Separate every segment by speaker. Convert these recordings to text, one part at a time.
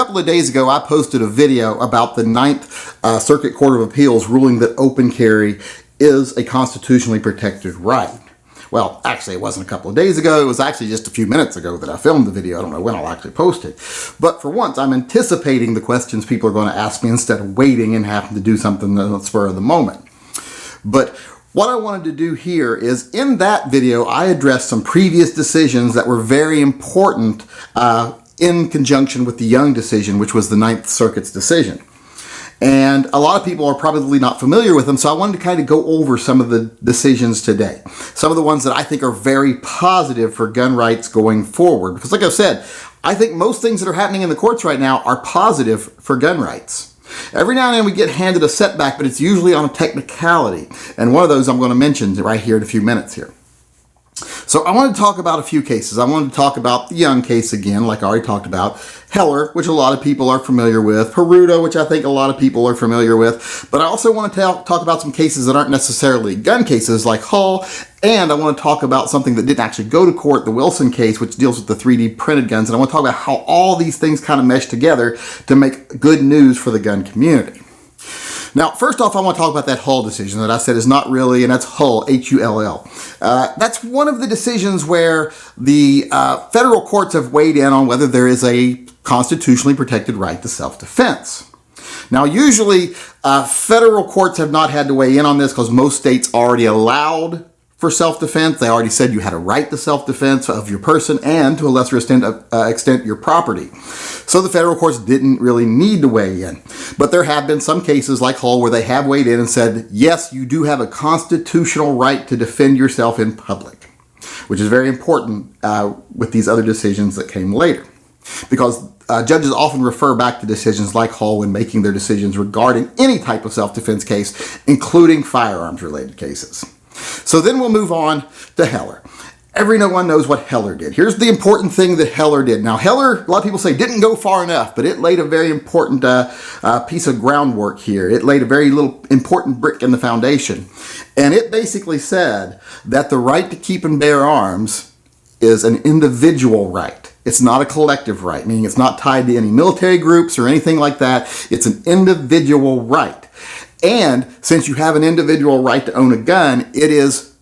Speaker 1: couple of days ago, I posted a video about the Ninth Circuit Court of Appeals ruling that open carry is a constitutionally protected right. Well, actually, it wasn't a couple of days ago. It was actually just a few minutes ago that I filmed the video. I don't know when I'll actually post it. But for once, I'm anticipating the questions people are going to ask me instead of waiting and having to do something on the spur of the moment. But what I wanted to do here is, in that video, I addressed some previous decisions that were very important in conjunction with the Young decision, which was the Ninth Circuit's decision. And a lot of people are probably not familiar with them, so I wanted to kind of go over some of the decisions today. Some of the ones that I think are very positive for gun rights going forward. Because like I've said, I think most things that are happening in the courts right now are positive for gun rights. Every now and then we get handed a setback, but it's usually on a technicality. And one of those I'm going to mention right here in a few minutes here. So I wanted to talk about a few cases. I wanted to talk about the Young case again, like I already talked about. Heller, which a lot of people are familiar with. Peruta, which I think a lot of people are familiar with. But I also want to talk about some cases that aren't necessarily gun cases, like Hull. And I want to talk about something that didn't actually go to court, the Wilson case, which deals with the 3D printed guns. And I want to talk about how all these things kind of mesh together to make good news for the gun community. Now, first off, I want to talk about that Hull decision that I said is not really, and that's Hull, H-U-L-L. That's one of the decisions where the federal courts have weighed in on whether there is a constitutionally protected right to self-defense. Now, usually, federal courts have not had to weigh in on this because most states already allowed for self-defense. They already said you had a right to self-defense of your person and, to a lesser extent, your property. So the federal courts didn't really need to weigh in. But there have been some cases like Hull where they have weighed in and said, yes, you do have a constitutional right to defend yourself in public, which is very important with these other decisions that came later. Because judges often refer back to decisions like Hull when making their decisions regarding any type of self-defense case, including firearms-related cases. So then we'll move on to Heller. Everyone knows what Heller did. Here's the important thing that Heller did. Now, Heller, a lot of people say, didn't go far enough, but it laid a very important piece of groundwork here. It laid a very little important brick in the foundation. And it basically said that the right to keep and bear arms is an individual right. It's not a collective right, meaning it's not tied to any military groups or anything like that. It's an individual right. And since you have an individual right to own a gun, it is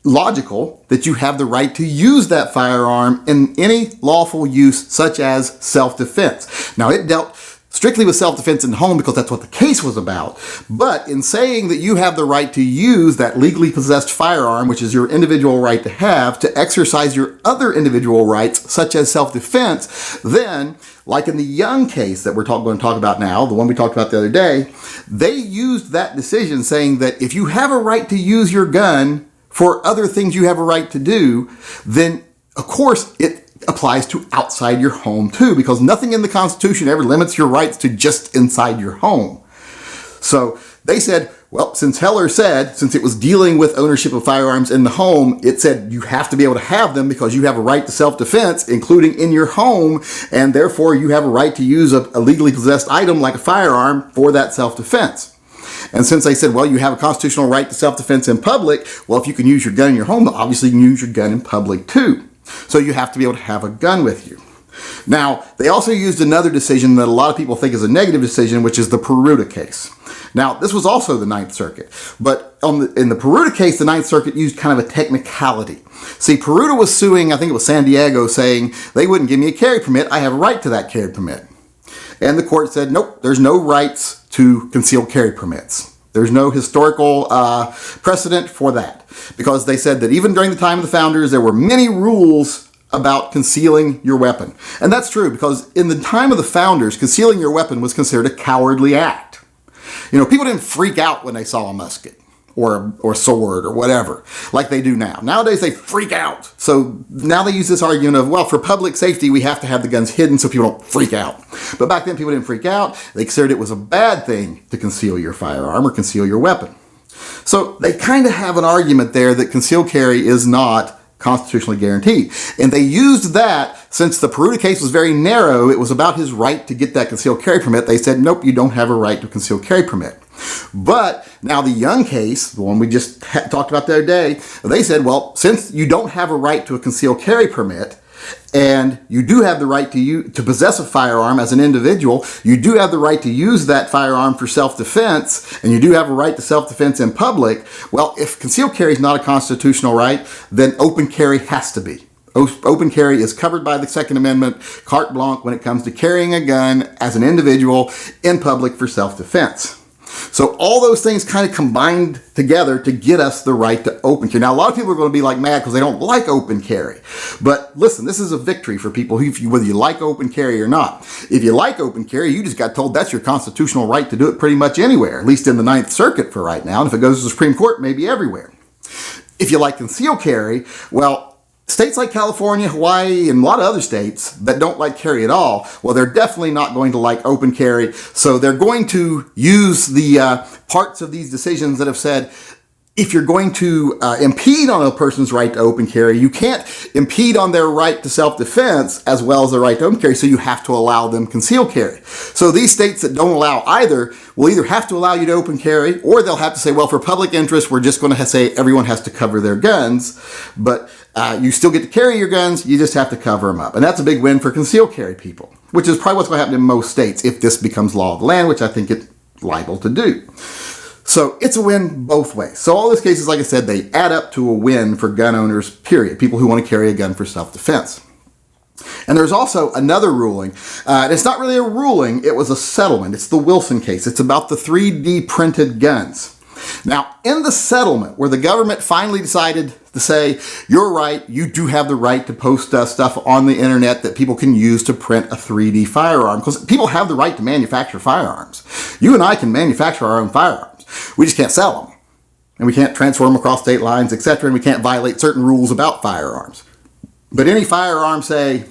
Speaker 1: logical that you have the right to use that firearm in any lawful use, such as self-defense. Now, it dealt strictly with self-defense in the home because that's what the case was about. But in saying that you have the right to use that legally possessed firearm, which is your individual right to have, to exercise your other individual rights, such as self-defense, then, like in the Young case that we're going to talk about now, the one we talked about the other day, they used that decision saying that if you have a right to use your gun for other things you have a right to do, then, of course, it applies to outside your home too, because nothing in the Constitution ever limits your rights to just inside your home. So they said, well, since Heller said, since it was dealing with ownership of firearms in the home, it said you have to be able to have them because you have a right to self-defense, including in your home, and therefore you have a right to use a legally possessed item like a firearm for that self-defense. And since they said, well, you have a constitutional right to self-defense in public, well, if you can use your gun in your home, obviously you can use your gun in public too. So you have to be able to have a gun with you. Now, they also used another decision that a lot of people think is a negative decision, which is the Peruta case. Now, this was also the Ninth Circuit, but in the Peruta case, the Ninth Circuit used kind of a technicality. See, Peruta was suing, I think it was San Diego, saying they wouldn't give me a carry permit. I have a right to that carry permit. And the court said, nope, there's no rights to concealed carry permits. There's no historical precedent for that, because they said that even during the time of the founders, there were many rules about concealing your weapon. And that's true, because in the time of the founders, concealing your weapon was considered a cowardly act. You know, people didn't freak out when they saw a musket or a sword or whatever, like they do now. Nowadays, they freak out. So now they use this argument of, well, for public safety, we have to have the guns hidden so people don't freak out. But back then, people didn't freak out. They considered it was a bad thing to conceal your firearm or conceal your weapon. So they kind of have an argument there that concealed carry is not constitutionally guaranteed. And they used that, since the Peruta case was very narrow, it was about his right to get that concealed carry permit. They said, nope, you don't have a right to a concealed carry permit. But now the Young case, the one we just talked about the other day, they said, well, since you don't have a right to a concealed carry permit, And you do have the right to possess a firearm as an individual. You do have the right to use that firearm for self-defense, and you do have a right to self-defense in public. Well, if concealed carry is not a constitutional right, then open carry has to be. Open carry is covered by the Second Amendment, carte blanche, when it comes to carrying a gun as an individual in public for self-defense. So all those things kind of combined together to get us the right to open carry. Now, a lot of people are going to be like mad because they don't like open carry. But listen, this is a victory for people whether you like open carry or not. If you like open carry, you just got told that's your constitutional right to do it pretty much anywhere, at least in the Ninth Circuit for right now. And if it goes to the Supreme Court, maybe everywhere. If you like concealed carry, well, states like California, Hawaii, and a lot of other states that don't like carry at all, well, they're definitely not going to like open carry. So they're going to use the parts of these decisions that have said, if you're going to impede on a person's right to open carry, you can't impede on their right to self-defense as well as their right to open carry, so you have to allow them concealed carry. So these states that don't allow either will either have to allow you to open carry, or they'll have to say, well, for public interest, we're just going to say everyone has to cover their guns, but you still get to carry your guns, you just have to cover them up. And that's a big win for concealed carry people, which is probably what's going to happen in most states if this becomes law of the land, which I think it's liable to do. So it's a win both ways. So all those cases, like I said, they add up to a win for gun owners, period. People who want to carry a gun for self-defense. And there's also another ruling. And it's not really a ruling, it was a settlement. It's the Wilson case. It's about the 3D printed guns. Now, in the settlement, where the government finally decided to say, you're right, you do have the right to post stuff on the internet that people can use to print a 3D firearm, because people have the right to manufacture firearms. You and I can manufacture our own firearms. We just can't sell them. And we can't transfer them across state lines, etc. And we can't violate certain rules about firearms. But any firearm, say,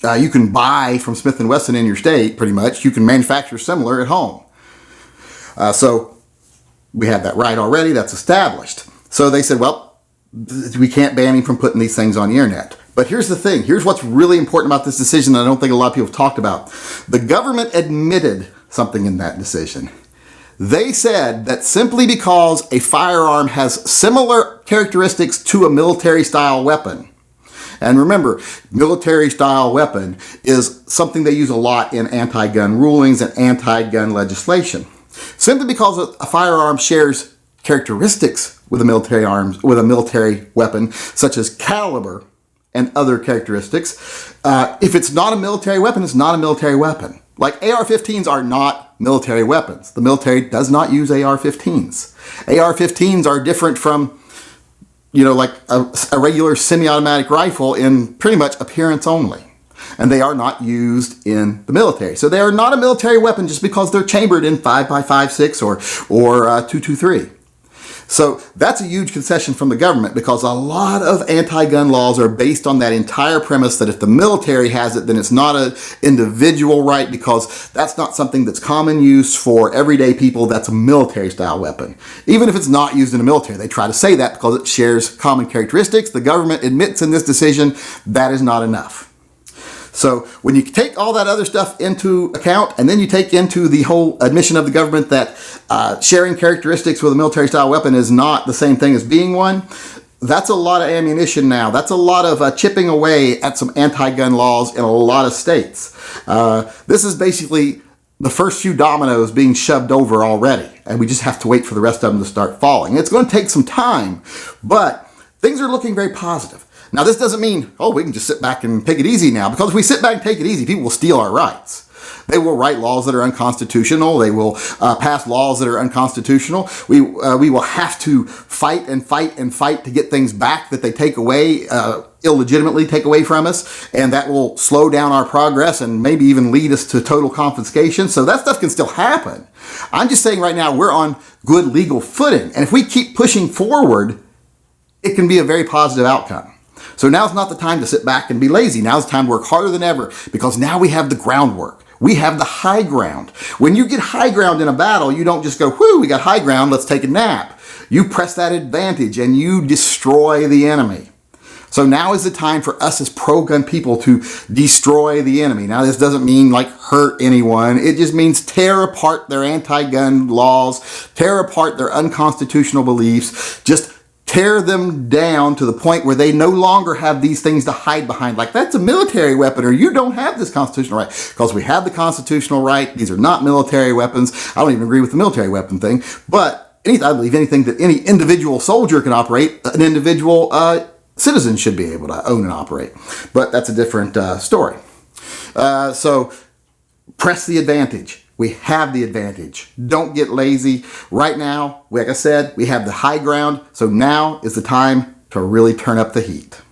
Speaker 1: you can buy from Smith & Wesson in your state, pretty much, you can manufacture similar at home. So we have that right already. That's established. So they said, well, we can't ban him from putting these things on the internet. But here's the thing. Here's what's really important about this decision that I don't think a lot of people have talked about. The government admitted something in that decision. They said that simply because a firearm has similar characteristics to a military-style weapon, and remember, military-style weapon is something they use a lot in anti-gun rulings and anti-gun legislation. Simply because a firearm shares characteristics with a military weapon, such as caliber and other characteristics, if it's not a military weapon, it's not a military weapon. Like AR-15s are not military weapons. The military does not use AR-15s. AR-15s are different from, like a regular semi-automatic rifle in pretty much appearance only. And they are not used in the military. So they are not a military weapon just because they're chambered in 5.56 or 223. So that's a huge concession from the government, because a lot of anti-gun laws are based on that entire premise that if the military has it, then it's not an individual right, because that's not something that's common use for everyday people. That's a military-style weapon. Even if it's not used in the military, they try to say that because it shares common characteristics. The government admits in this decision that is not enough. So when you take all that other stuff into account, and then you take into the whole admission of the government that sharing characteristics with a military-style weapon is not the same thing as being one, that's a lot of ammunition now. That's a lot of chipping away at some anti-gun laws in a lot of states. This is basically the first few dominoes being shoved over already, and we just have to wait for the rest of them to start falling. It's going to take some time, but things are looking very positive. Now, this doesn't mean, we can just sit back and take it easy now, because if we sit back and take it easy, people will steal our rights. They will write laws that are unconstitutional. They will pass laws that are unconstitutional. We will have to fight and fight and fight to get things back that they take away, illegitimately take away from us, and that will slow down our progress and maybe even lead us to total confiscation. So that stuff can still happen. I'm just saying right now we're on good legal footing, and if we keep pushing forward, it can be a very positive outcome. So now's not the time to sit back and be lazy. Now's the time to work harder than ever, because now we have the groundwork. We have the high ground. When you get high ground in a battle, you don't just go, whoo, we got high ground, let's take a nap. You press that advantage and you destroy the enemy. So now is the time for us as pro-gun people to destroy the enemy. Now, this doesn't mean like hurt anyone. It just means tear apart their anti-gun laws, tear apart their unconstitutional beliefs, just tear them down to the point where they no longer have these things to hide behind. Like, that's a military weapon, or you don't have this constitutional right. Because we have the constitutional right. These are not military weapons. I don't even agree with the military weapon thing. But I believe anything that any individual soldier can operate, an individual citizen should be able to own and operate. But that's a different story. So press the advantage. We have the advantage. Don't get lazy. Right now, like I said, we have the high ground. So now is the time to really turn up the heat.